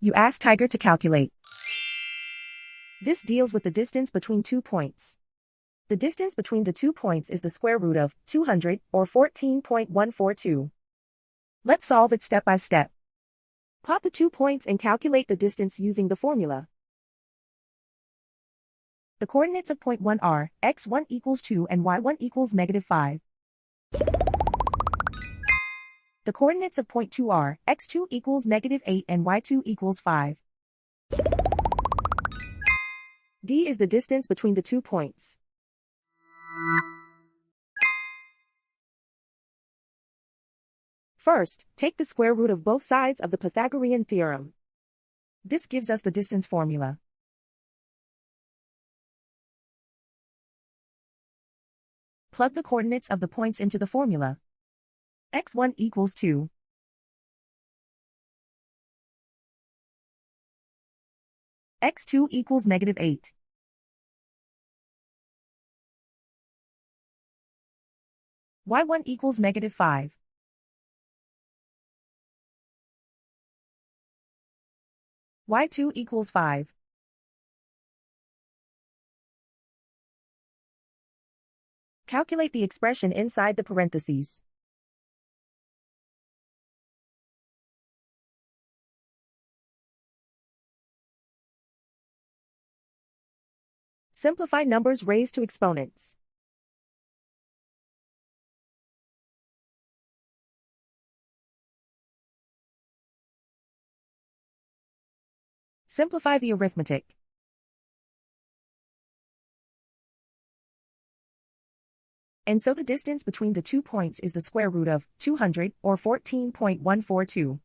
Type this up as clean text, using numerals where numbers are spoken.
You ask Tiger to calculate. This deals with the distance between 2 points. The distance between the 2 points is the square root of 200, or 14.142. Let's solve it step by step. Plot the 2 points and calculate the distance using the formula. The coordinates of point 1 are x1 equals 2 and y1 equals -5. The coordinates of point 2 are x2 equals -8 and y2 equals 5. D is the distance between the 2 points. First, take the square root of both sides of the Pythagorean theorem. This gives us the distance formula. Plug the coordinates of the points into the formula. x1 equals 2. x2 equals -8. y1 equals -5. y2 equals 5. Calculate the expression inside the parentheses. Simplify numbers raised to exponents. Simplify the arithmetic. And so the distance between the 2 points is the square root of 200, or 14.142.